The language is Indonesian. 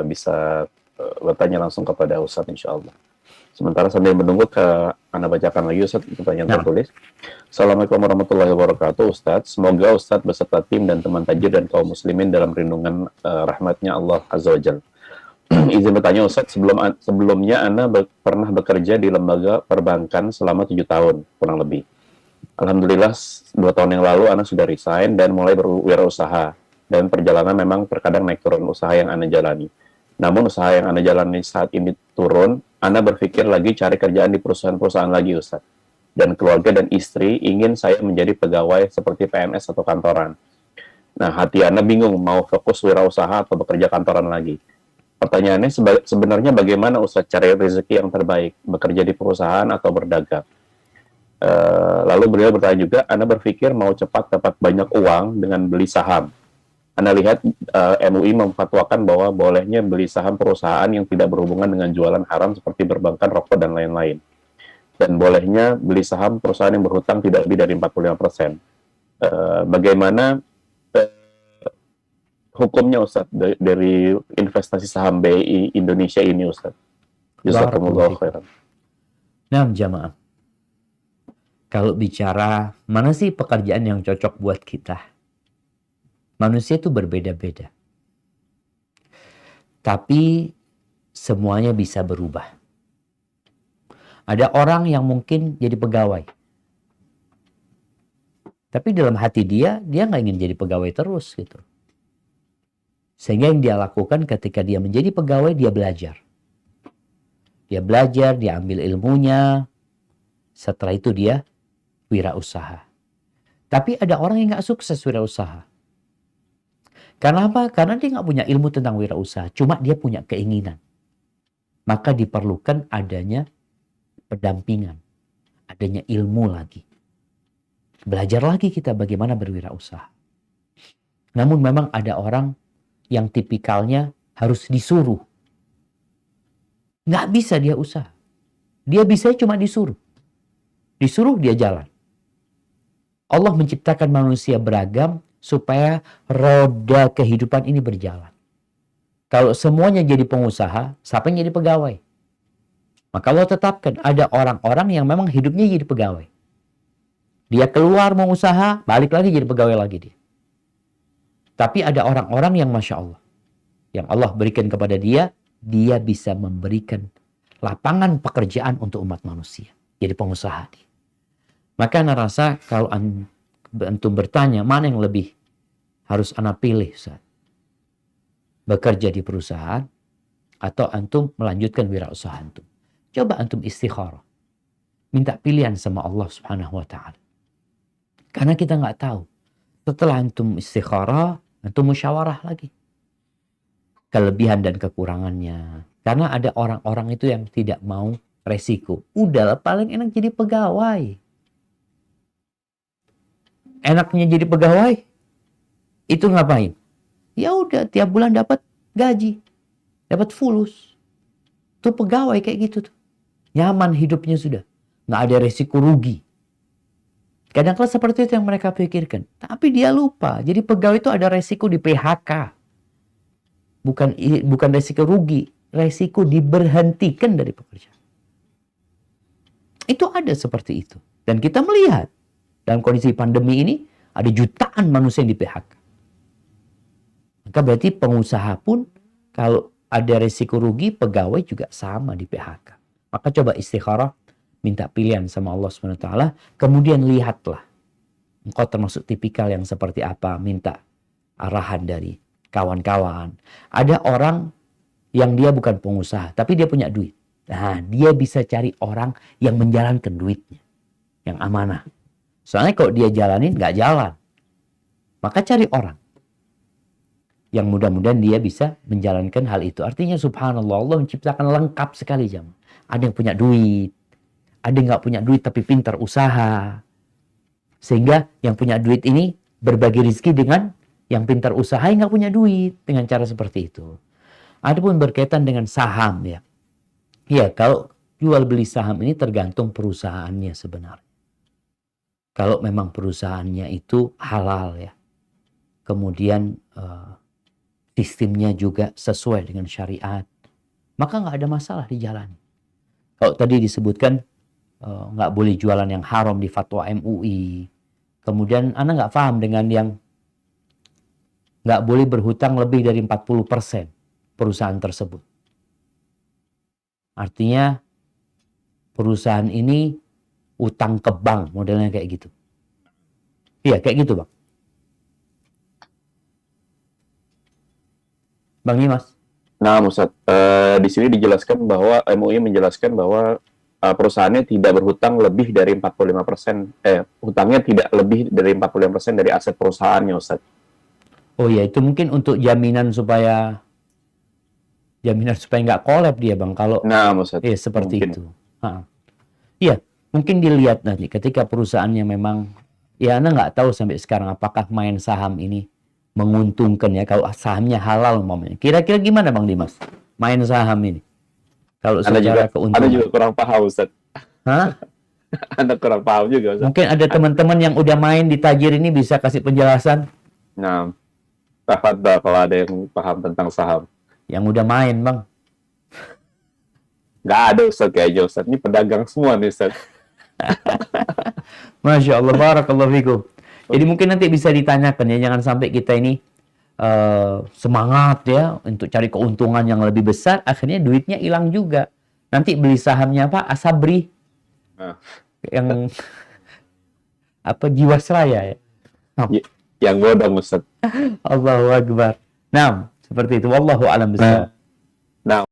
bisa bertanya langsung kepada Ustadz insyaallah. Sementara sambil menunggu Anda bacakan lagi Ustadz pertanyaan Nah, tertulis. Assalamualaikum warahmatullahi wabarakatuh Ustadz. Semoga Ustadz beserta tim dan teman tajir dan kaum muslimin dalam lindungan rahmatnya Allah Azza wa Jalla. Izin bertanya Ustadz, sebelumnya Anda pernah bekerja di lembaga perbankan selama 7 tahun kurang lebih. Alhamdulillah 2 tahun yang lalu Anda sudah resign dan mulai berwirausaha, dan perjalanan memang terkadang naik turun usaha yang Anda jalani. Namun usaha yang Anda jalani saat ini turun, Anda berpikir lagi cari kerjaan di perusahaan-perusahaan lagi Ustadz. Dan keluarga dan istri ingin saya menjadi pegawai seperti PNS atau kantoran. Nah, hati Anda bingung mau fokus wirausaha atau bekerja kantoran lagi. Pertanyaannya sebenarnya bagaimana Ustadz cari rezeki yang terbaik, bekerja di perusahaan atau berdagang? Lalu beliau bertanya juga, Anda berpikir mau cepat dapat banyak uang dengan beli saham. Anda lihat MUI memfatwakan bahwa bolehnya beli saham perusahaan yang tidak berhubungan dengan jualan haram seperti perbankan, rokok, dan lain-lain. Dan bolehnya beli saham perusahaan yang berhutang tidak lebih dari 45%. Bagaimana hukumnya Ustadz dari investasi saham BI Indonesia ini Ustadz? Jazakumullah khairan. Nah, jamaah. Kalau bicara mana sih pekerjaan yang cocok buat kita? Manusia itu berbeda-beda. Tapi semuanya bisa berubah. Ada orang yang mungkin jadi pegawai. Tapi dalam hati dia nggak ingin jadi pegawai terus gitu. Sehingga yang dia lakukan ketika dia menjadi pegawai, dia belajar. Dia belajar, dia ambil ilmunya. Setelah itu dia wirausaha. Tapi ada orang yang nggak sukses wirausaha. Karena apa? Karena dia nggak punya ilmu tentang wirausaha. Cuma dia punya keinginan. Maka diperlukan adanya pendampingan. Adanya ilmu lagi. Belajar lagi kita bagaimana berwirausaha. Namun memang ada orang yang tipikalnya harus disuruh. Nggak bisa dia usaha. Dia bisa cuma disuruh. Disuruh dia jalan. Allah menciptakan manusia beragam supaya roda kehidupan ini berjalan. Kalau semuanya jadi pengusaha, siapa yang jadi pegawai? Maka Allah tetapkan ada orang-orang yang memang hidupnya jadi pegawai. Dia keluar mau usaha, balik lagi jadi pegawai lagi dia. Tapi ada orang-orang yang Masya Allah. Yang Allah berikan kepada dia bisa memberikan lapangan pekerjaan untuk umat manusia. Jadi pengusaha dia. Maka Anda rasa kalau antum bertanya mana yang lebih harus Anda pilih Ustaz? Bekerja di perusahaan atau antum melanjutkan wirausaha antum? Coba antum istikharah. Minta pilihan sama Allah Subhanahu wa taala. Karena kita nggak tahu. Setelah antum istikharah, antum musyawarah lagi. Kelebihan dan kekurangannya. Karena ada orang-orang itu yang tidak mau resiko. Udahlah paling enak jadi pegawai. Enaknya jadi pegawai, itu ngapain? Ya udah tiap bulan dapat gaji. Dapat fulus. Tuh pegawai kayak gitu tuh. Nyaman hidupnya sudah. Nggak ada resiko rugi. Kadang-kadang seperti itu yang mereka pikirkan. Tapi dia lupa. Jadi pegawai itu ada resiko di PHK. Bukan resiko rugi. Resiko diberhentikan dari pekerjaan. Itu ada seperti itu. Dan kita melihat. Dalam kondisi pandemi ini. Ada jutaan manusia yang di PHK. Maka berarti pengusaha pun. Kalau ada resiko rugi. Pegawai juga sama di PHK. Maka coba istikharah. Minta pilihan sama Allah SWT. Kemudian lihatlah. Engkau termasuk tipikal yang seperti apa. Minta arahan dari kawan-kawan. Ada orang yang dia bukan pengusaha. Tapi dia punya duit. Nah, dia bisa cari orang yang menjalankan duitnya. Yang amanah. Soalnya kalau dia jalanin, nggak jalan. Maka cari orang. Yang mudah-mudahan dia bisa menjalankan hal itu. Artinya subhanallah. Allah menciptakan lengkap sekali jam. Ada yang punya duit. Ada yang nggak punya duit tapi pintar usaha. Sehingga yang punya duit ini berbagi rezeki dengan yang pintar usaha yang nggak punya duit. Dengan cara seperti itu. Adapun berkaitan dengan saham ya. Ya kalau jual beli saham ini tergantung perusahaannya sebenarnya. Kalau memang perusahaannya itu halal ya. Kemudian sistemnya juga sesuai dengan syariat, maka nggak ada masalah di jalan. Kalau tadi disebutkan nggak boleh jualan yang haram di fatwa MUI, kemudian Anda nggak paham dengan yang nggak boleh berhutang lebih dari 40% perusahaan tersebut. Artinya perusahaan ini utang ke bank, modelnya kayak gitu. Iya, kayak gitu, Bang. Bang Dimas. Nah, Ustaz, di sini dijelaskan bahwa MUI menjelaskan bahwa perusahaannya tidak berhutang lebih dari 45%, hutangnya tidak lebih dari 45% dari aset perusahaannya, Ustaz. Oh ya, itu mungkin untuk jaminan supaya nggak kolab dia, Bang. Kalau Nah, Ustaz, seperti mungkin. itu. Iya, mungkin dilihat nanti ketika perusahaannya memang, ya Anda nggak tahu sampai sekarang apakah main saham ini menguntungkan ya, kalau sahamnya halal umpamanya. Kira-kira gimana Bang Dimas? Main saham ini. Kalau secara Anda keuntungan. juga kurang paham, Ustaz. Hah? Anda kurang paham juga, Ustaz. Mungkin ada teman-teman yang udah main di Tajir ini bisa kasih penjelasan. Nah, tafadhal kalau ada yang paham tentang saham. Yang udah main, Bang. Nggak ada, Ustaz, kayaknya, Ustaz. Ini pedagang semua nih, Ustaz. Masya Allah, barakallahu fikum. Jadi mungkin nanti bisa ditanyakan ya, jangan sampai kita ini semangat ya untuk cari keuntungan yang lebih besar, akhirnya duitnya hilang juga. Nanti beli sahamnya apa? Asabri. Nah. Yang apa, Jiwasraya ya. Yang bodong, Ustaz. Allahu Akbar. Nah, seperti itu. Wallahu a'lam bishawab. Nah,